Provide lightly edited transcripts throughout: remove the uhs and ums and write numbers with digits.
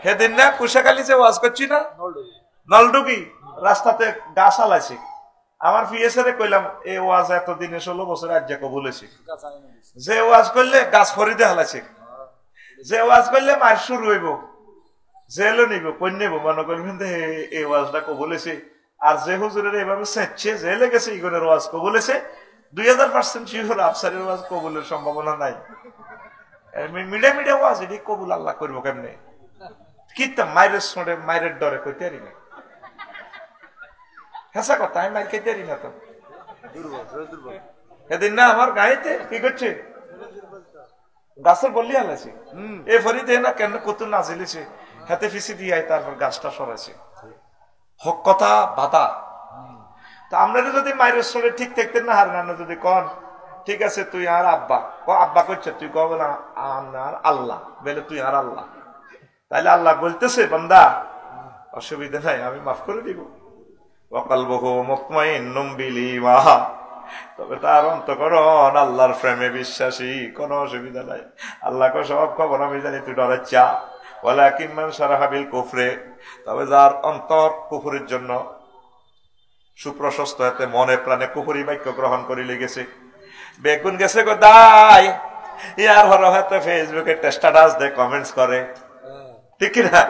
সেদিন না কুশাখালী যে ওয়াজ করছি না নলডুগি রাস্তাতে গাছ আলাইছে আমার পিএসএ কইলাম এই ওয়াজ এতদিনে 16 বছর আজ কবুলেছি যে ওয়াজ করলে গাছ ফরিদে হালাইছে যে ওয়াজ করলে মার শুরু হইব জেলও নিব কই নেব মনে করবেন এই ওয়াজটা কবুলেছে আর যে হুজুরের এভাবে সেচ্ছে জেলে গেছে ইগনের ওয়াজ কবুলেছে 2000% শিওর আফসারের ওয়াজ কবুলের সম্ভাবনা নাই মিডিয়া মিডিয়া ওয়াজ এটি কবুল আল্লাহ করবো কেমনে কিতাম মাইরের শোনে মাইরের ডরে কইতে পারি না হেসা কথা আমি মাইর খেতে পারি না তো সেদিন না আমার গাড়িতে কি করছে গাছের বললি আলাইছে এ ফরিদে না কেন কত নাজিলেছে হাতে ফিসি দিয়ে তারপর গাছটা সরাইছে হক কথা বাধা তা আমরা যদি মায়ের শোনে ঠিক থাকতেন না হার না যদি কন ঠিক আছে তুই আর আব্বা আব্বা করছে তুই কব না আর আল্লাহ বলে তুই আর আল্লাহ তাইলে আল্লাহ বলতেছে বান্দা অসুবিধা নাই আমি মাফ করে দিব ওয়াকালবুহু মুতমাইন্নুম বিল ঈমান তবে তার অন্তঃকরণ আল্লাহর প্রেমে বিশ্বাসী কোনো অসুবিধা নাই আল্লাহকে সব খবর আমি জানি তুই ডরাচ্ছা ওয়ালাকিন মান শারাহা বিল কুফরে তবে যার অন্তর কুফরের জন্য সুপ্রশস্ত হতে মনে প্রাণে কুফরি বাক্য গ্রহণ করে লেগেছে বেগুন গেছে গো দাই ইয়ার হর হতে ফেসবুকে স্ট্যাটাস দে কমেন্টস করে ঠিক না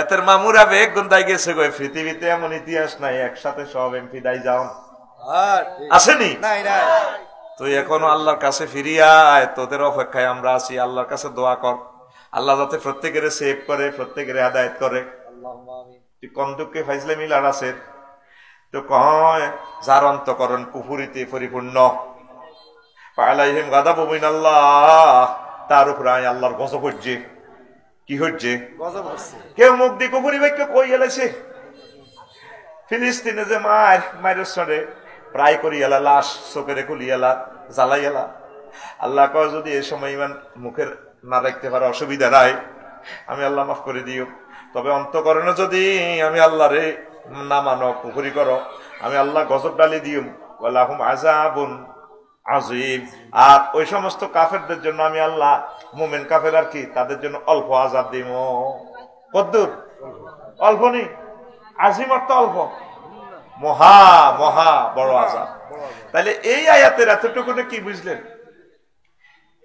এতের মামুরা বেগুন দাই গেছে গো পৃথিবীতে এমন ইতিহাস নাই একসাথে সব এমপি দাই যাও আসেনি তুই এখনো আল্লাহর কাছে ফিরিয়ে আয় তোদের অপেক্ষায় আমরা আছি আল্লাহর কাছে দোয়া কর আল্লাহ যাতে প্রত্যেকের সেভ করে প্রত্যেকের হেদায়েত করে তুই কোন দুঃখে ফাইজলামি লাড়াছে তো কয় যার অন্তঃকরণ কুফরিতে পরিপূর্ণ আলাইহিম গাদাবু মিনাল্লাহ তার উপর আল্লাহর গজব হচ্ছে কি হচ্ছে কেউ মুখ দিয়ে কুফরি বাক্য কই এলেছে ফিলিস্তিনে যে মায়ের সরে প্রায় করি এলা লাশ চোখের খুলি এলা জ্বালাই এলা আল্লাহ কয় যদি এই সময় ইমান মুখের না রাখতে পারে অসুবিধা নাই আমি আল্লাহ মাফ করে দিও তবে অন্তঃকরণে যদি আমি আল্লাহরে না মানো কুফরি করো আমি আল্লাহ গজব ডালি দিও ওয়ালাহুম আযাবুন আযীম আর ওই সমস্ত কাফেরদের জন্য আমি আল্লাহ মুমিন কাফের আর কি তাদের জন্য অল্প আযাব দিব কদ্দুর অল্প নেই আজিম অর্থ অল্প মহা মহা বড় আযাব তাহলে এই আয়াতের এতটুকুনে কি বুঝলেন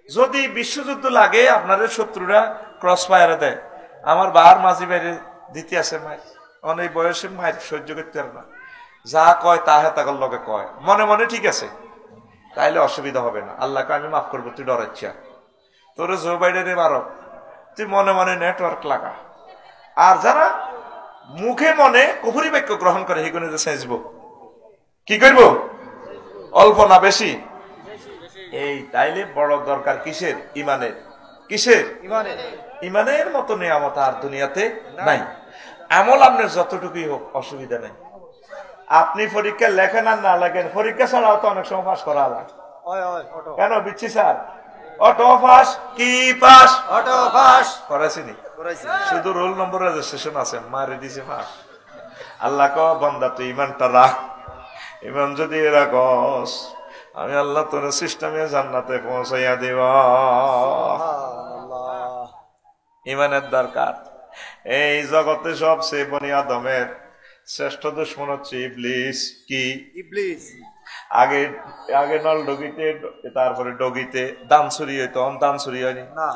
যদি বিশ্বযুদ্ধ লাগে আপনাদের শত্রুরা ক্রস ফায়ারে দেয় আমার বাহার মাঝি বাইরে দিতে আসে মায়ের অনেক বয়সে মায়ের সহ্য করতে পারে না যা কয় তা হেতাকর লগে কয় মনে মনে ঠিক আছে তাইলে অসুবিধা হবে না আল্লাহকে আমি মাফ করবো তুই ডরাচ্ছা তোর জো বাইডেনে মারো তুই মনে মনে নেটওয়ার্ক লাগা আর যারা মুখে মনে কুফরি বাক্য গ্রহণ করে সেগুলো যে সেঁচব কি করব অল্প না বেশি এই তাইলে বড় দরকার কিসের ইমানের কিসের ইমানের মতো নিয়ামত আর দুনিয়াতে নাই আমল আপনার যতটুকুই হোক অসুবিধা নেই আপনি পরীক্ষা লেখেন আর না লেখেন পরীক্ষা ছাড়াও তো অনেক সময় পাস করা লাগে কেন বিচ্ছি স্যার অটো পাস কি পাস অটো পাস করাইছিনি শুধু রোল নম্বর রেজিস্ট্রেশন আছে মারে দিছে পাস আল্লাহ ক বান্দা তুই ইমানটা রাখ ইমান যদি রাখস আমি আল্লাহ তোর সিস্টেমে জান্নাতে পৌঁছাইয়া দিব ইমানের দরকার এই জগতে সবচেয়ে বনি আদমের শ্রেষ্ঠ দুশ্মন হচ্ছে ইবলিস কি ইবলিস আগে আগে নল ডগিতে তারপরে ডগিতে দান চুরি হইতো দান চুরি হয়নি না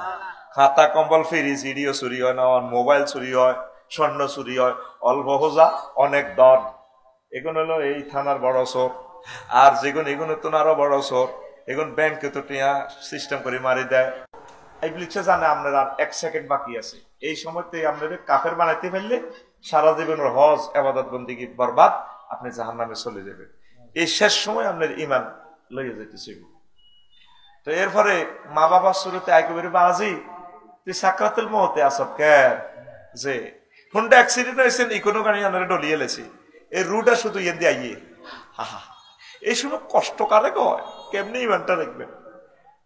খাতা কম্বল ফ্রিজ ইডিও চুরি হয় না মোবাইল চুরি হয় স্বর্ণ চুরি হয় অল্প হোজা অনেক দর এগুলো হলো এই থানার বড় চোর আর যেগুলো এগুলো তো আরো বড় চোর এগুলো ব্যাংকে তো টিয়া সিস্টেম করে মারি দেয় ইবলিসে জানে আপনার আর 1 সেকেন্ড বাকি আছে এই সময়তে আপনাদের কাফের বানাইতে ফেললে সারা জীবনের হজ ইবাদত বন্দেগী বরবাদ আপনি জাহান্নামে চলে যাবেন এই শেষ সময় আপনার ইমান লইয়া যাইতেছে তো এরপরে মা বাবার শুরুতে একেবারে বাজি তুই সাকরাতুল মউতে আসব কে যে হুন্ডা অ্যাক্সিডেন্ট হয়েছে ইকোনো গাড়ি আমরা ডলিয়ে লেছি এই রুটা শুধু ইয়ে দিয়ে আইয়ে হা এই সময় কষ্ট কারে কয় কেমনি ইমানটা রাখবেন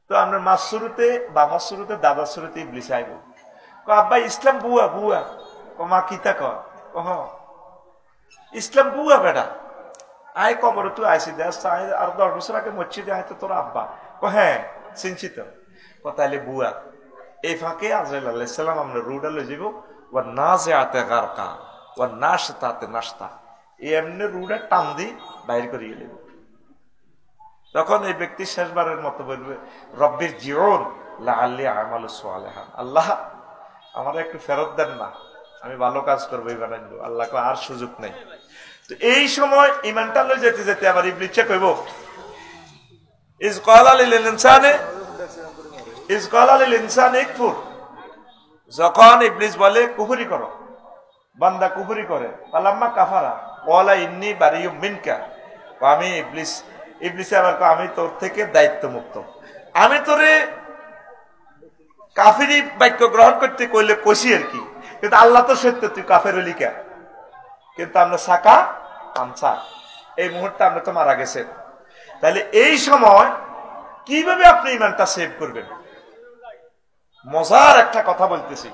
তো আপনার মার শুরুতে বাবার শুরুতে দাদার শুরুতে ইবলিস আইব আব্বা ইসলাম বুয়া বুয়া মা কিতা কয় ইসলাম বুয়া বেটা আয় কবর তুই আইসি দেখ আর 10 বছর আগে মসজিদে আয় তো তোর আব্বা হ্যাঁ চিনছি তো তাইলে বুয়া এই ফাঁকে আজরাইল আলাইহিস সালাম আমরা রুডা লই যাব ওয়া নাজিআতে গারকা ওয়া নাশতাতে নাশতা এমনি রুডা টান দি বাইর করিয়ে নেব। তখন এই ব্যক্তি শেষবারের মতো বলবে রব্বির জিউন লাআল্লি আমালু সালিহান, আল্লাহ আমার একটু ফেরত দেন না, আমি ভালো কাজ করবো। এই বানাইবো আল্লাহকে আর সুযোগ নেই। তো এই সময় ইমানটা লই যেতে যেতে আবার ইবলিস চেক হইব ইজ ক্বালা লিল ইনসানি ইকফুর, যখন ইবলিস বলে কুফরি করো, বান্দা কুফরি করে, ফালাম্মা কাফারা ক্বালা ইন্নী বারিয়ুম মিনকা, আমি ইবলিসে আবার আমি তোর থেকে দায়িত্ব মুক্ত, আমি তোরে কাফেরি বাক্য গ্রহণ করতে কইলে কইছি আর কি, কিন্তু আল্লাহ তো সত্য, তুই কাফের হলি কে? কিন্তু আমরা সাকা আনসা এই মুহূর্তে আমরা তো মারা গেছে। তাহলে এই সময় কিভাবে আপনি ইমানটা সেভ করবেন? মজার একটা কথা বলতেছি,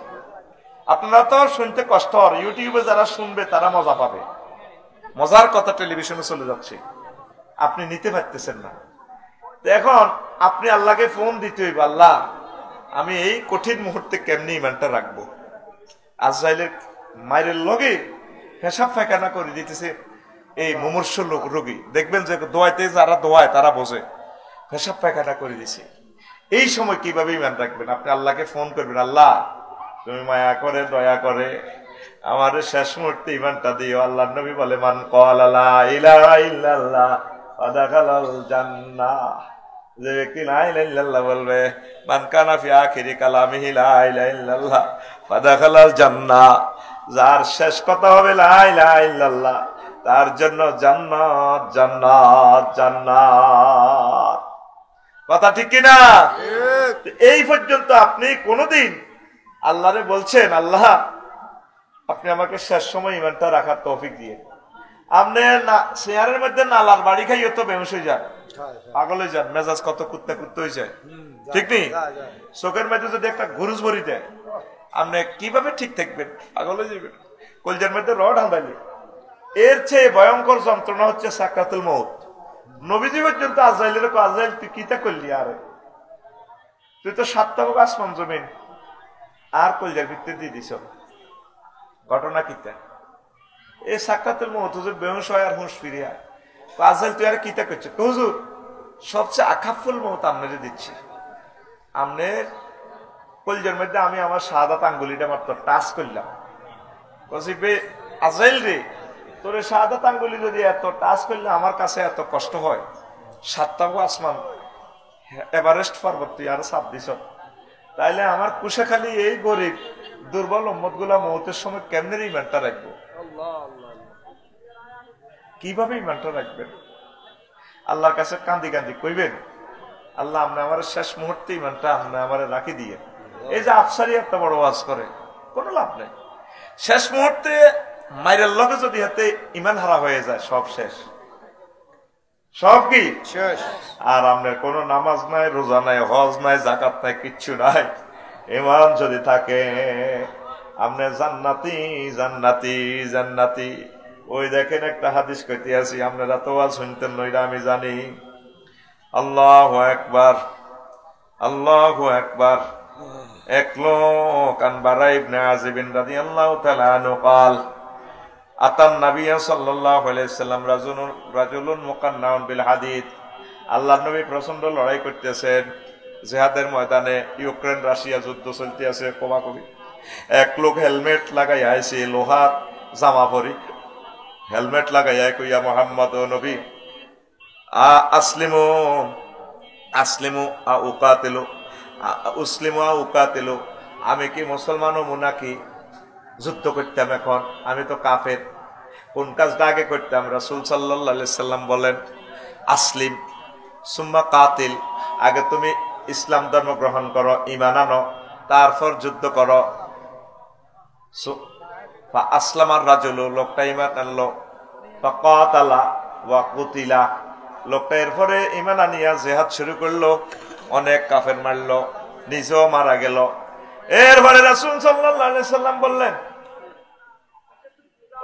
আপনারা তো শুনতে কষ্ট হয়, ইউটিউবে যারা শুনবে তারা মজা পাবে। মজার কথা টেলিভিশনে চলে যাচ্ছে, আপনি নিতে পারতেছেন না। এখন আপনি আল্লাহকে ফোন দিতে হইব, আল্লাহ আমি এই কঠিন মুহূর্তে কেমনি ইমানটা রাখবো। আজরাইলের মায়ের লগে পেশাব পায়খানা করে দিতেছে এই মুমূর্ষ রোগী, দেখবেন যে দোয়াইতে যারা দোয়ায় তারা বোঝে, পেশাব পায়খানা করে দিছে। এই সময় কিভাবে ইমান রাখবেন? আপনি আল্লাহকে ফোন করবেন, আল্লাহ তুমি মায়া করে দয়া করে আমার শেষ মুহূর্তে ইমানটা দিও। আল্লাহ নবী বলে মান ক্বালা লা ইলাহা ইল্লাল্লাহ ফাদাখালাল জান্নাহ, যে ব্যক্তি লা ইলাহা ইল্লাল্লাহ বলবে, মান কানা ফি আখিরি কালামিহি লা ইলাহা ইল্লাল্লাহ ফাদাখালাল জান্নাহ, যার শেষ কথা হবে লা ইলাহা ইল্লাল্লাহ তার জন্য জান্নাত জান্নাত জান্নাত। কথা ঠিক কিনা? এই পর্যন্ত আপনি কোনদিন আল্লাহরে বলছেন, আল্লাহ আপনি আমাকে শেষ সময় ইমানটা রাখার তৌফিক দিয়ে। আপনি চেয়ারের মধ্যে নালার বাড়ি খাইও তো বেহুশ হয়ে যান, পাগল হয়ে যান, মেজাজ কত কুত্তে কুত্তে হয়ে যায়, ঠিক নেই? চোখের মধ্যে যদি একটা ঘুরুজ ভরি দেয়, আপনি কিভাবে ঠিক থাকবেন? পাগল হয়ে যাবেন। কলজার মধ্যে রড হাঁদাইলে এর চেয়ে ভয়ঙ্কর যন্ত্রণা হচ্ছে সাকরাতুল মউত। নবীজি পর্যন্ত আজরাইলের আজরাইল তুই কিতা করলি? আরে তুই তো 7 তবক আসমান জমিন আর কলজার ভিতরে দিয়ে দিছ, ঘটনা কিতা? এই সাকরাতুল মউত হুজুর বেহুশ হয় আর হুঁশ ফিরিয়া, আজরাইল তুই আর কিতা করছে? হুজুর সবচেয়ে আখাফুল মউত আপনারে দিচ্ছি, আপনার কলজার মধ্যে আমি আমার শাহাদাত আঙ্গুলিটা মাত্র টাচ করলাম, আজরাইল রে তোর শাহাদাত আঙ্গুলি যদি এত টাচ করলে আমার কাছে এত কষ্ট হয়, 7 তবক আসমান এভারেস্ট পর্বত তুই আরো চাপ দিছ, তাইলে আমার কুশাখালী এই গরিব দুর্বল উম্মত গুলা মৌতের সময় কেমনে ইমানটা রাখবো? কিভাবে ইমানটা রাখবেন? আল্লাহর কাছে কান্দি কান্দি কইবেন, আল্লাহ আপনি আমার শেষ মুহূর্তে ইমানটা আপনি আমার রাখি দিয়ে। এই যে আফসারি একটা বড় ওয়াজ করে কোনো লাভ নেই, শেষ মুহূর্তে মাইরের লগে যদি হাতে ইমান হারা হয়ে যায় সব শেষ, সব কি শেষ। আর আপনার কোন নামাজ নাই, রোজা নাই, হজ নাই, জাকাত নাই, কিচ্ছু নাই, ইমান যদি থাকে আপনি জান্নাতি জান্নাতি জান্নাতি। ওই দেখেন একটা হাদিস কইতে আছি, আপনারা তো আজ শুনতেন নইরা আমি জানি। আল্লাহু আকবার আল্লাহু আকবার। এক লোক আন বারা ইবনে আযিব রাদিয়াল্লাহু তাআলা আনহু قال আতান নবী সাল্লাল্লাহু আলাইহি ওয়াসাল্লাম রাজুলুন মুকান্নাউন বিল হাদিদ। আল্লাহর নবী প্রচন্ড লড়াই করতেছেন জিহাদের ময়দানে, ইউক্রেন রাশিয়া যুদ্ধ চলতে আছে কোবাকুবি। এক লোক হেলমেট লাগাই আইছে, লোহার জামা পরি হেলমেট লাগাইয়া কইয়া, মুহাম্মদ ও নবী আসলিমু আসলিমু আ উকাতিলু উসলিমু আ উকাতিলু, আমি কি মুসলমান ও মুনাকি যুদ্ধ করতাম, এখন আমি তো কাফের, কোন কাজটা আগে করতাম? রাসূল সাল্লাল্লাহু আলাইহি সাল্লাম বলেন আসলিম সুম্মা কাতিল, আগে তুমি ইসলাম ধর্ম গ্রহণ করো, ঈমান আনো, তারপর যুদ্ধ করো। আসলামার রাজুলু, লোকটা ঈমান আনলো, ফাকাতালা ওয়া কুতিলা, লোকটা এরপরে ঈমান আনিয়া জিহাদ শুরু করলো, অনেক কাফের মারলো, নিজেও মারা গেল। এরপরে রাসূল সাল্লাল্লাহু আলাইহি সাল্লাম বললেন,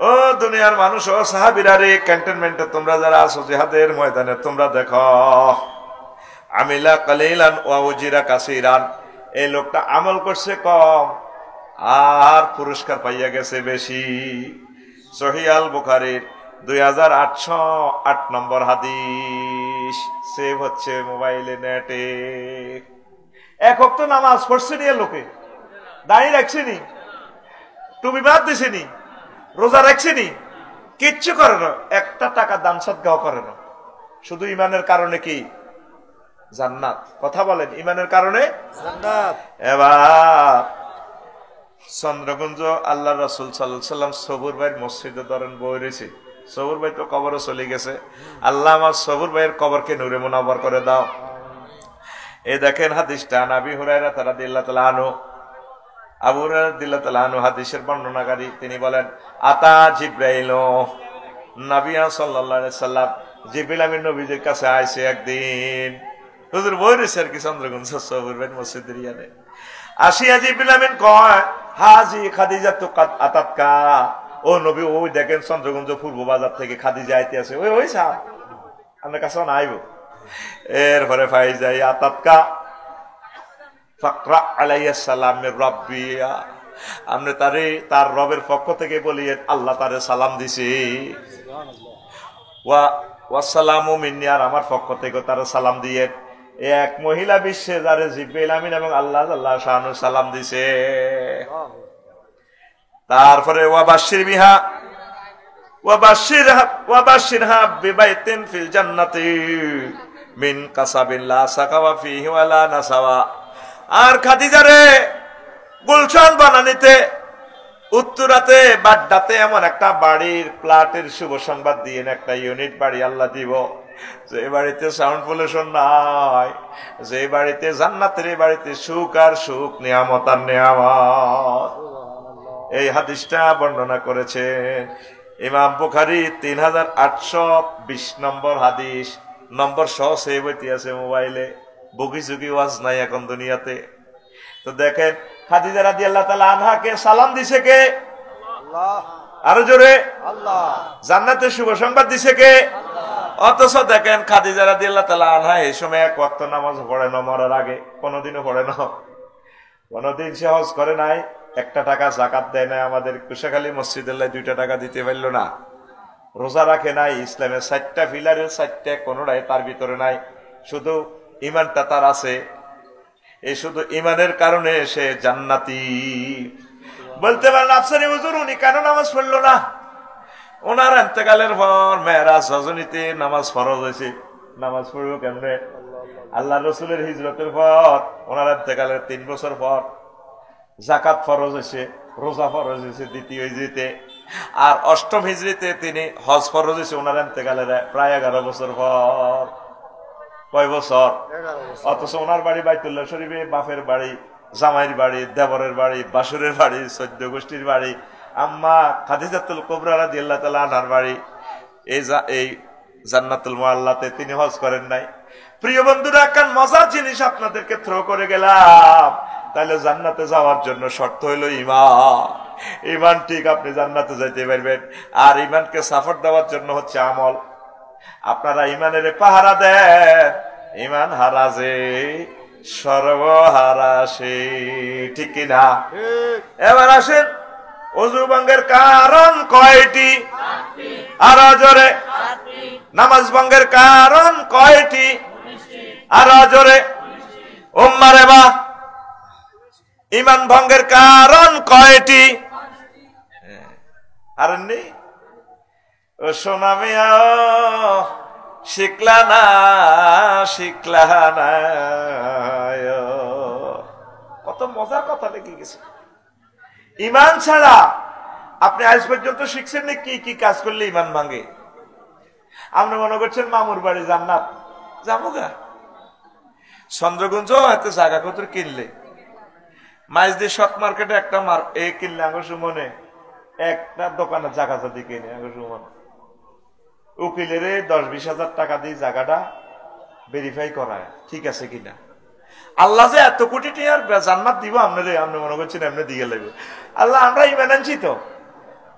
ও দুনিয়ার মানুষ, ও সাহাবীরা রে, ক্যান্টনমেন্টে তোমরা যারা আছো জিহাদের ময়দানে, তোমরা দেখো আমিলা কালিলান ওয়া উজিরা কাসীরান, এই লোকটা আমল করছে কম আর পুরস্কার পাইয়া গেছে বেশি। সহিহ আল বুখারীর 2808 নম্বর হাদিস, সেভ হচ্ছে মোবাইলে, নেটে। এক ওয়াক্ত নামাজ পড়ছে নি লোকে, দাঁড়িয়ে রাখছে নি, টুপি বাদ দিছে নি, রোজা রাখছে নি, কিচ্ছু করে না, একটা টাকা দান সদকাও করে না, শুধু ইমানের কারণে কি জান্নাত। কথা বলেন, ইমানের কারণে জান্নাত। এবার চন্দ্রগঞ্জ আল্লাহ রাসূল সাল্লাল্লাহু আলাইহি সাল্লাম সবুর ভাইয়ের মসজিদে ধরেন বই রয়েছে। সবুর ভাই তো কবরে চলে গেছে, আল্লাহ আমার সবুর ভাইয়ের কবরকে নূরে মুনাওয়ার করে দাও। এই দেখেন হাদিসটা, নবী হুরায়রা রাদিয়াল্লাহু তাআলা আনহু, আবু হুরায়রা রাদিয়াল্লাহু তাআলা আনহু হাদিসের বর্ণনাকারী, তিনি বলেন আতা জিব্রাইল, নবী সাল্লাল্লাহু আলাইহি সাল্লাম জিবরিল আমিন নবীজির কাছে আইছে একদিন। হুজুর বই রয়েছে আর কি চন্দ্রগঞ্জ সবুর ভাইয়ের মসজিদের ইয়ানে। আসিয়া জিবরিল আমিন কয় হাজি খাদিজাতু কাদ আতাতকা, ও নবী ওই দেখেন চন্দ্রগঞ্জ পূর্ব বাজার থেকে খাদিজা আইতে আছে, ওই সাহ আপনার কাছে আইব। এরপরে পাই যাই আতাতকা ফাকরা আলাইহিস সালাম মির রাব্বিয়া, আপনি তারে তার রবের পক্ষ থেকে বলিয়ে আল্লাহ তারে সালাম দিছে, ওয়া ওয়াসসালামু মিন্নি, আর আমার পক্ষ থেকে তারে সালাম দিয়ে। এক মহিলা বিশ্বে যারে জিবরিল আমিন এবং আল্লাহ আল্লাহ শানু সালাম দিছে। তারপরে ওয়াবাশির বিহা ওয়াবাশিরহা বিবাইতিন ফিল জান্নাতি মিন কাসাবিন লা সাকাওয়া ফিহি ওয়ালা নাসাওয়া, আর খাদিজারে গুলশান বানানিতে উত্তরাতে বাড্ডাতে এমন একটা বাড়ির প্লাটের শুভ সংবাদ দিয়ে একটা ইউনিট বাড়ি আল্লাহ দিব, যে বাড়িতে সাউন্ড পলিউশন নাই, যে বাড়িতে জান্নাতের বাড়িতে সুখ আর সুখ, নিয়ামত আর নিয়ামত। এই হাদিসটা বর্ণনা করেছেন ইমাম বুখারী 3820 নম্বর হাদিস, নম্বর সহ সেভ হইতে আছে মোবাইলে, বুকি চুকি ওয়াজ নাই এখন দুনিয়াতে। তো দেখেন খাদিজা রাদিয়াল্লাহু তাআলা আনহাকে সালাম দিছে কে? আল্লাহ। আরো জোরে আল্লাহ। জান্নাতের শুভ সংবাদ দিছে কে? আল্লাহ। অথচ দেখেন খাদিজা রাদিয়াল্লাহু তাআলা আনহা এই সময় এক ওয়াক্ত নামাজ পড়ে না, মরার আগে কোনোদিনও পড়ে না, কোনোদিন সে হজ করে নাই, একটা টাকা যাকাত দেয় নাই, আমাদের কুশাখালী মসজিদের 2টা টাকা দিতে পারলো না, রোজা রাখে নাই, ইসলামের 4টা পিলারের 4টা কোনোটাই তার ভিতরে নাই, শুধু ইমানটা তার আছে। এই শুধু ইমানের কারণে সে জান্নাতি। বলতে পারেন আফসারি হুজুর উনি কেন নামাজ পড়লো না? ওনার ইন্তেকালের পর মেরাজ রজনীতে নামাজ ফরজ হয়েছে, নামাজ পড়বো কেমনে? আল্লাহ রসুলের হিজরতের পর ওনার ইন্তেকালের 3 বছর পর যাকাত ফরজ হয়েছে, রোজা ফরজ হয়েছে দ্বিতীয় হিজরিতে, আর 8ম হিজরিতে তিনি হজ ফরজ হয়েছে ওনার ইন্তেকালের প্রায় 11 বছর পর। কয় বছর? অথচ ওনার বাড়ি বাইতুল্লাহ শরীফে, বাপের বাড়ি, জামাইয়ের বাড়ি, দেবরের বাড়ি, বাসুরের বাড়ি, 14 গোষ্ঠীর বাড়ি, আম্মা খাদিজাতুল কুবরা রাদিয়াল্লাহু তাআলা আনহার বাড়ি, এই জান্নাতুল মুআল্লাতে তিনি হজ করেন নাই। প্রিয় বন্ধুরা, কান মজার জিনিস আপনাদেরকে থ্রো করে গেলাম। তাহলে জান্নাতে যাওয়ার জন্য শর্ত হইল ঈমান। ঈমান ঠিক আপনি জান্নাতে যাইতে পারবেন, আর ঈমানকে সাপোর্ট দেওয়ার জন্য হচ্ছে আমল। আপনারা ঈমানের পাহারা দেন, ঈমান হারাজে সর্বহারাসে, ঠিক কিনা? এবার আসেন, ওযু ভঙ্গের কারণ কয়টি? আর জোরে। নামাজ ভঙ্গের কারণ কয়টি? আর জোরে। উম্মারে বা ঈমান ভঙ্গের কারণ কয়টি? আর নেই ও সোনা মিয়া, শিখলা না শিখলা না, কত মজার কথা লেগে গেছে। ঈমান ছাড়া আপনি আজ পর্যন্ত শিখছেন না কি কি কাজ করলে ঈমান ভাঙে? আপনি মনে করছেন মামুর বাড়ি জান্নাত, যাবো গা চন্দ্রগঞ্জ এত জায়গা কত কিনলে, মাইজদি শর্ট মার্কেটে একটা কিনলে আঙ্গুর মনে একটা দোকানের জায়গা যদি কিনে আঙ্গুর মনে উকিলের 10-20 হাজার টাকা দিয়ে জায়গাটা ভেরিফাই করায় ঠিক আছে কিনা। আল্লাহ যে এত কোটি টাকার জান্নাত দিব আপনাদের, আপনি মনে করছেন এমনি দিয়ে লাগবে। আল্লাহ আমরা ইমান আনছি তো,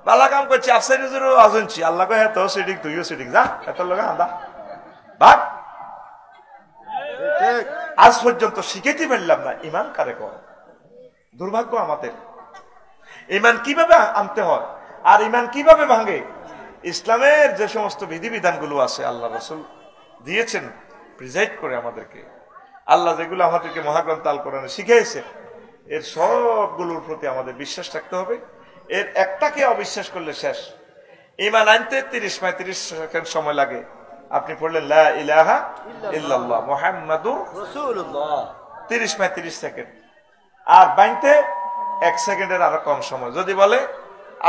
ভালো কাম করছি, আফসারি হুজুরও আজনছি, আল্লাহ কয় হ্যাঁ তো সেটিক তুইও সেটিক, যা এত লোক আন্দা ভাগ। আজ পর্যন্ত শিখাইতে পারলাম না ইমান কারে কয়। দুর্ভাগ্য আমাদের। ইমান কিভাবে আনতে হয় আর ইমান কিভাবে ভাঙে? ইসলামের যে সমস্ত বিধিবিধানগুলো আছে আল্লাহ রাসূল দিয়েছেন প্রিজাইড করে আমাদেরকে, আল্লাহ যেগুলো আমাদেরকে মহাগ্রন্থ আল কোরআনে শিখিয়েছে, এর সবগুলোর প্রতি আমাদের বিশ্বাস রাখতে হবে। এর একটাকে অবিশ্বাস করলে শেষ। ইমান আনতে 30 সেকেন্ড সময় লাগে। আপনি পড়লেন লা ইলাহা ইল্লাল্লাহ মুহাম্মাদুর রাসূলুল্লাহ, 30 সেকেন্ড। আর বাইনতে 1 সেকেন্ডের আরো কম সময়। যদি বলে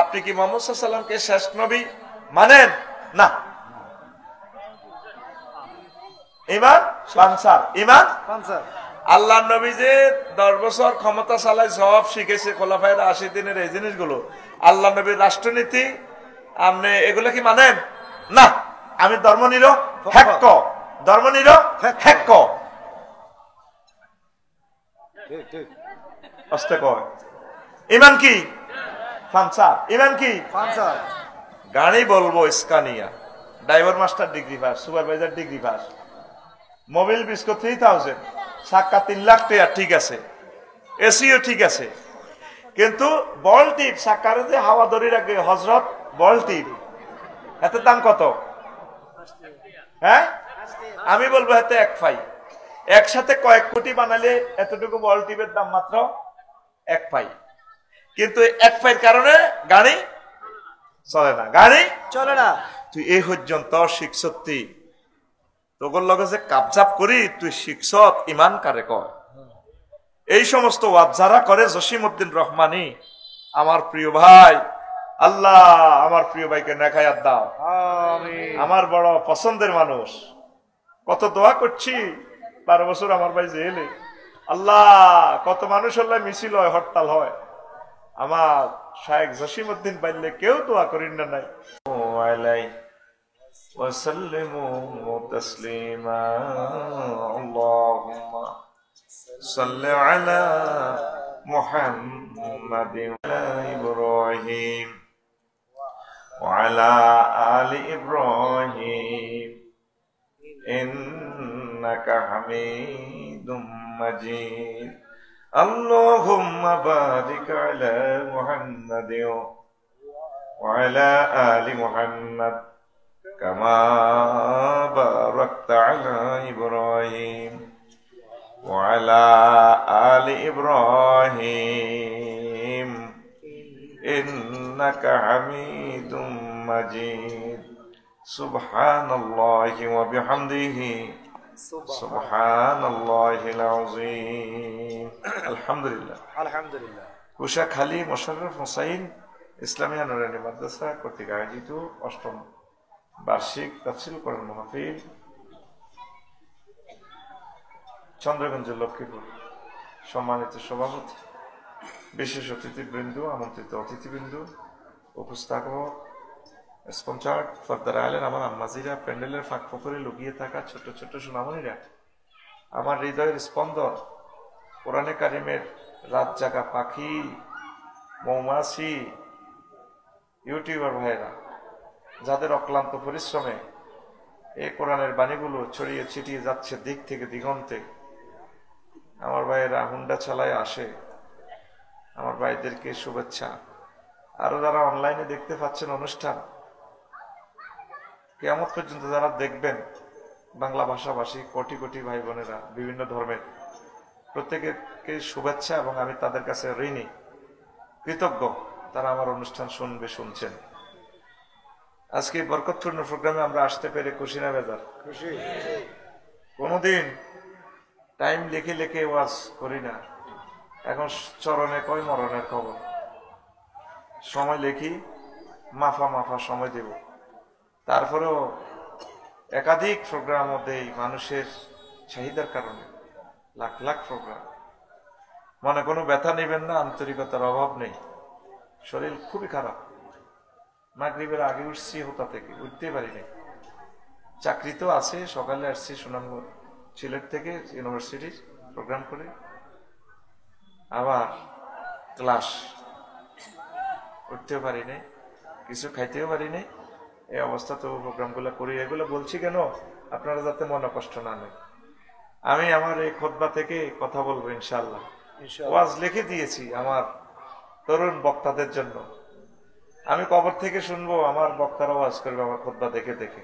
আপনি কি মুহাম্মদ সাল্লাল্লাহু আলাইহি ওয়াসাল্লামকে শেষ নবী মানেন? না। ইমান পানসার, ইমান পানসার। আল্লাহ নবী যে 10 বছর ক্ষমতা চালায় সব শিখেছে, খোলাফায়ে রাশিদিনের এই জিনিসগুলো, আল্লাহ নবীর রাষ্ট্রনীতি, আপনি এগুলো কি মানেন? না। আমি ধর্মনিরপেক্ষ, ধর্মনিরপেক্ষ। আস্তে কয় ইমান কি? পানসার। ইমান কি? পানসার। গাড়ি বলবো Scania, driver master degree pass, supervisor degree pass, Mobil বিস্কো 3000, সাক্কা 3 লাখ টাকা, ঠিক আছে, এসিও ঠিক আছে, কিন্তু বল টিপ সাক্কারে যে হাওয়া ধরে রাখবে হজরত বল টিপ, এত দাম কত? হ্যাঁ, আমি বলবো এতে 1 পাই। একসাথে কয়েক কোটি বানালে এতটুকু বল টিপের দাম মাত্র 1 পাই। কিন্তু 1 পাইয়ের কারণে গাড়ি চলে না, গাড়ি চলে না। তুই এই পর্যন্ত শিখছতি, তোর লগে যে কাবজাব করি তুই শিখছত ইমান কারে কয়? এই সমস্ত ওয়াজ যারা করে, জসিমউদ্দিন রহমানী আমার প্রিয় ভাই, আল্লাহ আমার প্রিয় ভাইকে নেখায়াত দাও, আমার বড় পছন্দের মানুষ। কত দোয়া করছি, 12 বছর আমার ভাই জেলে। আল্লাহ, কত মানুষ আল্লাহ মিছিল হয়, হরতাল হয়, আমার শায়েখ জসিমউদ্দিন পাইলে কেউ দোয়া করেন না নাই। وسلموا تسليما اللهم صل على محمد وعلى إبراهيم وعلى آل إبراهيم إنك حميد مجيد اللهم بارك على محمد وعلى آل محمد كما باركت على إبراهيم وعلى آل إبراهيم إنك حميد مجيد سبحان الله وبحمده سبحان الله العظيم الحمد لله الحمد لله কুশাখালী মোশাররফ হোসাইন ইসলামিয়া নুরানী মাদ্রাসা কর্তৃক আয়োজিত 8ম বার্ষিক তাফসীর কোরআন মাহফিল, চন্দ্রগঞ্জ লক্ষ্মীপুর। সম্মানিত সভাপতি, বিশেষ অতিথিবৃন্দ, আমন্ত্রিত অতিথিবৃন্দ, উপস্থাপক, স্পন্সর, পর্দার আলেন, আমার আম্মাজিরা, প্যান্ডেলের ফাঁক ফোকরে লুকিয়ে থাকা ছোট ছোট সোনামণিরা, আমার হৃদয়ের স্পন্দন, কোরআনে কারিমের রাত জাগা পাখি, মৌমাছি, ইউটিউবার ভাইয়েরা, যাদের অক্লান্ত পরিশ্রমে এই কোরআনের বাণীগুলো ছড়িয়ে ছিটিয়ে যাচ্ছে দিক থেকে দিগন্তে। আমার ভাইয়েরা হুন্ডা চালায় আসে, আমার ভাইদেরকে শুভেচ্ছা। আরো যারা অনলাইনে দেখতে পাচ্ছেন অনুষ্ঠান, কিয়ামত পর্যন্ত যারা দেখবেন, বাংলা ভাষাভাষী কোটি কোটি ভাই বোনেরা, বিভিন্ন ধর্মের, প্রত্যেকের শুভেচ্ছা এবং আমি তাদের কাছে ঋণী, কৃতজ্ঞ। তারা আমার অনুষ্ঠান শুনবে, শুনছেন। আজকে বরকতপূর্ণ প্রোগ্রামে আমরা আসতে পেরে খুশি না বেজার? খুশি। কোনদিন টাইম লিখে লিখে ওয়াজ করি না, এখন চরণে কই মরণের খবর। সময় লিখি, মাফা মাফা সময় দেব। তারপরেও একাধিক প্রোগ্রাম দেই মানুষের চাহিদার কারণে, লাখ লাখ প্রোগ্রাম। মনে কোনো ব্যথা নেবেন না, আন্তরিকতার অভাব নেই। শরীর খুবই খারাপ, মাগরিবের আগে উঠছি, হোতা থেকে উঠতে পারিনি। চাকরি তো আছে, সকালে আসছি সুনামগঞ্জ সিলেট থেকে ইউনিভার্সিটির প্রোগ্রাম করে, আবার ক্লাস, উঠতেও পারি নাই, কিছু খাইতেও পারি নাই। এই অবস্থা তো প্রোগ্রামগুলো করি। এগুলো বলছি কেন? আপনারা যাতে মনে কষ্ট না নেয়। আমি আমার এই খুতবা থেকে কথা বলবো ইনশাআল্লাহ। ওয়াজ লিখে দিয়েছি আমার তরুণ বক্তাদের জন্য। আমি কবর থেকে শুনবো, আমার বক্তারা ওয়াজ করবে আমার খুতবা দেখে দেখে।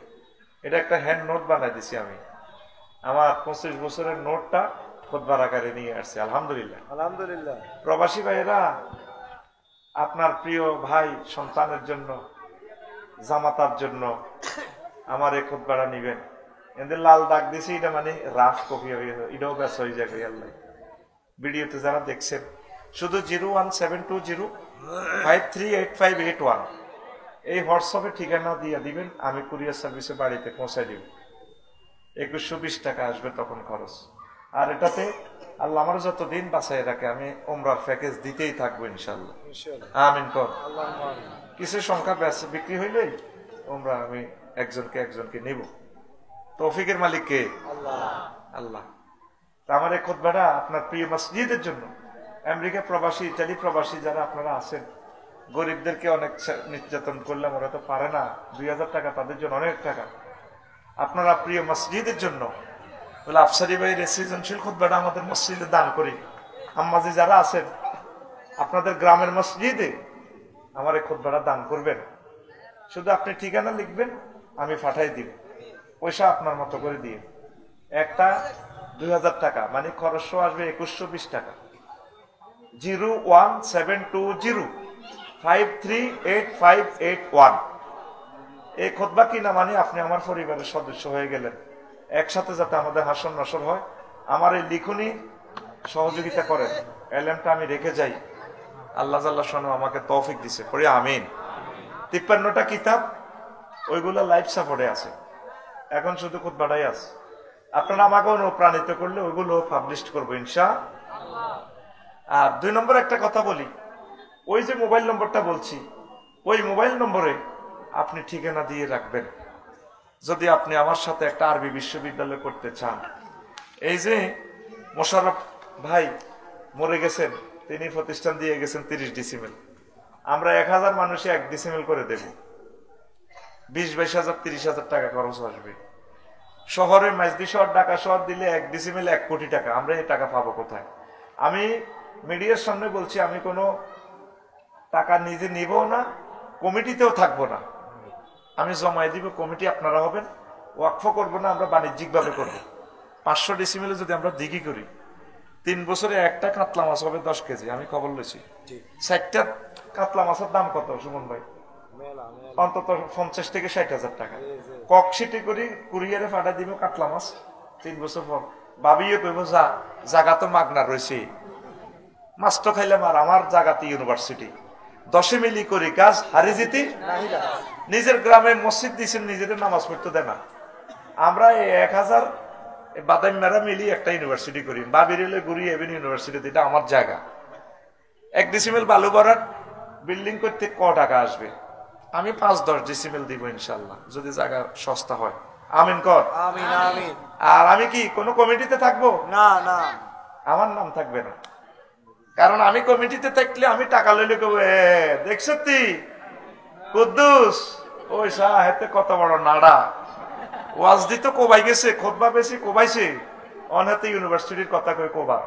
এটা একটা হ্যান্ড নোট বানাই দিছি আমি। আমার 25 বছরের নোটটা খুতবার আকারে নিয়ে আসছে। আলহামদুলিল্লাহ। আলহামদুলিল্লাহ। প্রবাসী ভাইয়েরা, আপনার প্রিয় ভাই সন্তানের জন্য, জামাতার জন্য আমার এই খুতবাটা নিবেন। এদের লাল দাগ দিছি, এটা মানে রাফ কপি হয়ে এটাও ব্যাস হয়ে যাবে। আল্লাহ ভিডিওতে যারা দেখছেন, শুধু 01720538581 এই হোয়াটসঅ্যাপে ঠিকানা দিয়ে দিবেন, আমি কুরিয়ার সার্ভিসে বাড়িতে পৌঁছাই দিব। 2120 টাকা আসবে তখন খরচ। আর এটাতে আল্লাহ আমার যতদিন বাঁচাই রাখে আমি ওমরার প্যাকেজ দিতেই থাকবো ইনশাল্লাহ। আমিন কর। কিছু সংখ্যা বিক্রি হইলে ওমরা আমি একজনকে নেব। তৌফিকের মালিক কে? আল্লাহ। আমার এই খুতবাটা আপনার প্রিয় মসজিদের জন্য, আমেরিকা প্রবাসী, ইতালি প্রবাসী যারা আপনারা আছেন, গরিবদেরকে অনেক নির্যাতন করলাম, ওরা তো পারে না, 2000 টাকা তাদের জন্য অনেক টাকা। আপনারা প্রিয় মসজিদের জন্য বলে আফসারি ভাই সৃজনশীল খুতবাটা আমাদের মসজিদে দান করি। আম্মাজি যারা আছেন আপনাদের গ্রামের মসজিদে আমার এই খুতবাটা দান করবেন। শুধু আপনি ঠিকানা লিখবেন, আমি পাঠাই দিব, পয়সা আপনার মতো করে দিয়ে। একটা 2000 টাকা, মানে খরচ আসবে 2120 টাকা। 01720538581 এই খুতবা কিনা মানে আপনি আমার পরিবারের সদস্য হয়ে গেলেন। একসাথে যাতে আমাদের হাসন নসর হয়, আমার এই লিখনি সহযোগিতা করেন। এলএমটা আমি রেখে যাই। আল্লাহ জাল্লাহ শানহু আমাকে তৌফিক দিছে, পড়ি আমিন। 53টা কিতাব, ওইগুলো লাইফ সাপোর্টে আছে, এখন শুধু খুতবাটাই আছে। আপনারা আমাকে অনুপ্রাণিত করলে ওইগুলো পাবলিশ করবো ইনশাআল্লাহ। আর 2 নম্বর একটা কথা বলি, ওই যে মোবাইল নম্বরটা বলছি, ওই মোবাইল নম্বরে আপনি ঠিকানা দিয়ে রাখবেন। যদি আপনি আমার সাথে একটা আরবি বিশ্ববিদ্যালয় করতে চান, এই যে মোশাররফ ভাই মরে গেছেন, তিনি প্রতিষ্ঠান দিয়ে গেছেন 30 ডিসিমেল, আমরা 1000 মানুষে 1 ডিসিমেল করে দেব। 20-22 হাজার 30,000 টাকা খরচ আসবে। শহরে মাইজদি শহর, ঢাকা শহর দিলে 1 ডিসিমেল 1 কোটি টাকা। আমরা এই টাকা পাবো কোথায়? আমি মিডিয়ার সামনে বলছি, আমি কোনো টাকা নিজে নিব না, কমিটিতেও থাকবো না, আমি জমাই দিব, কমিটি আপনারা হবেন। ওয়াকফ করবো না, আমরা বাণিজ্যিক ভাবে করবো। 500 ডিসিমেলে যদি আমরা দিঘি করি, 3 বছরে একটা কাতলা মাছ হবে 10 কেজি। আমি খবর লইছি 60টা কাতলা মাছের দাম কত সুমন ভাই? অন্তত 50 থেকে 60,000 টাকা। ককশিটি করি কুরিয়ারে ফাটা দিব কাতলা মাছ, 3 বছর পর ভাবিও কইব জায়গা তো মাগনা রয়েছে, মাছ তো খাইলাম। আর আমার জায়গাতে ইউনিভার্সিটি, 10 মিলি করি কাজ হারি জিতি। নিজের গ্রামে মসজিদ দিয়েছেন, নিজের নামাজ পড়তে দেয় না। আমরা 1000 বাদাম মেরা মিলি একটা ইউনিভার্সিটি করি, বাবিরিলে ঘুরি এভেন ইউনিভার্সিটি, এটা আমার জায়গা। 1 ডিসিমেল বালু ভরাট বিল্ডিং করতে ক টাকা আসবে? আমি 5-10 ডিসিমেল দিব ইনশাল্লাহ, যদি জায়গা সস্তা হয়। আমিন কর। আমিন আমিন। আর আমি কি কোনো কমিটিতে থাকবো? না না, আমার নাম থাকবে না, কারণ আমি কমিটিতে থাকলে আমি টাকা লইলে কব, দেখছ তুই কুদ্দুস ওই সাহেতে কত বড় নাড়া, ওয়াজ দিত কোবাই গেছে, খুতবা বেশি কোবাইছে, অনেতে ইউনিভার্সিটির কথা কই কোবা।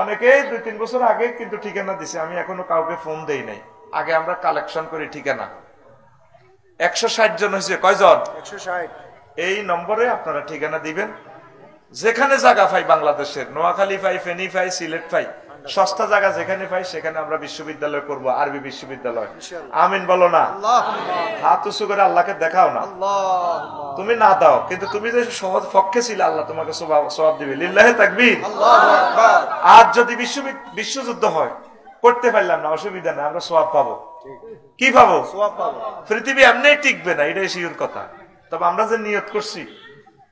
অনেকেই 2-3 বছর আগে কিন্তু ঠিকানা দিছে, আমি এখনো কাউকে ফোন দেই নাই। আগে আমরা কালেকশন করি ঠিকানা। 160 জন হয়েছে, কয়জন? 160। এই নম্বরে আপনারা ঠিকানা দিবেন। যেখানে জায়গা পাই বাংলাদেশের, নোয়াখালী পাই, ফেনী পাই, সিলেট পাই, সস্তা জায়গা যেখানে পাই সেখানে আমরা বিশ্ববিদ্যালয় করব, আরবি বিশ্ববিদ্যালয়। আমিন বলো না? হাত উঁচু করে আল্লাহকে দেখাও না, তুমি না দাও, কিন্তু তুমি যে সহজ পক্ষে ছিলে আল্লাহ তোমাকে সওয়াব দিবে। লিল্লাহি তাকবীর। আর যদি বিশ্বযুদ্ধ হয়, করতে পারলাম না, অসুবিধা না, আমরা সওয়াব পাবো। কি পাবো? সওয়াব পাবো। পৃথিবী এমনি টিকবে না, এটাই শিওর কথা। তবে আমরা যে নিয়ত করছি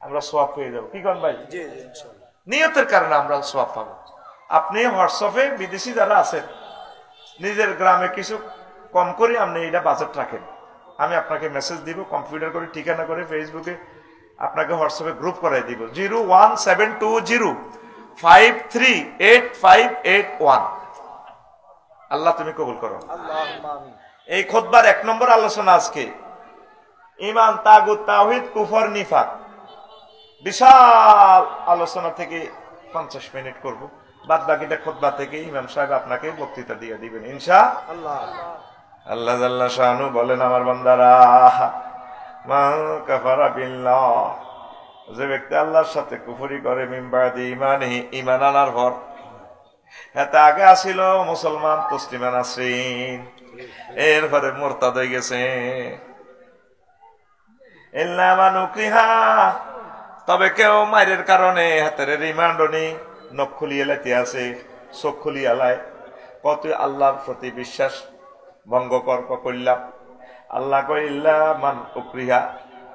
আমরা সওয়াব পেয়ে যাবো। কি করেন ভাই? নিয়তের কারণে আমরা সওয়াব পাবো। আপনি হোয়াটসঅ্যাপে বিদেশি যারা আছেন, নিজের গ্রামে কিছু কম করে আপনি এটা বাজেট রাখেন, আমি আপনাকে মেসেজ দিব, কম্পিউটার করে ঠিকানা করে ফেসবুকে আপনাকে হোয়াটসঅ্যাপে গ্রুপ করাই দিব। 01720538581। আল্লাহ তুমি কবুল করো। এই খুতবার 1 নম্বর আলোচনা আজকে ঈমান, তাগুত, তাওহীদ, কুফর, নিফাক বিশাল আলোচনা থেকে 50 মিনিট করব, বাদ বাকিটা খুতবা থেকে ইমাম সাহেব আপনাকে বক্তৃতা দিয়ে দিবেন ইনশাআল্লাহ। আল্লাহ জাল্লা শানু বলেন, আমার বান্দারা, মা কাফারা বিল্লাহ, যে ব্যক্তি আল্লাহর সাথে কুফরি করে, মিন বাদি ঈমানিহি, ঈমান আনার পর, এতে আগে আসিল মুসলমান তসলিমা নাসরিন, এরপরে মুরতাদ হয়ে গেছে। ইল্লা মান উকরিহা, তবে কেউ মায়ের কারণে হাতের রিমান্ড নেই, নখ খুলিয়ে লাইতে আছে, চোখ খুলিয়ে লাই, কত আল্লাহর প্রতি বিশ্বাস ভঙ্গ করলাম। আল্লাহ কয় ইল্লা মান উকরিহা,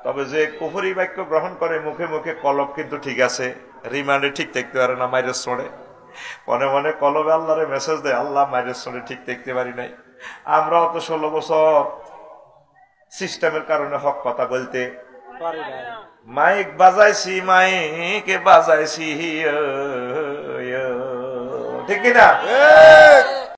তবে যে কুফরি বাক্য গ্রহণ করে, মুখে মুখে কলব কিন্তু ঠিক আছে, রিমান্ডে ঠিক দেখতে পারে না, মায়ের চড়ে, মনে মনে কলবে আল্লাহরে মেসেজ দেয়, আল্লাহ মায়ের চড়ে ঠিক দেখতে পারি নাই। আমরা অত 16 বছর সিস্টেমের কারণে হক কথা বলতে মাইক বাজাইছি, মাইকে বাজাইছি, ঠিক কিনা?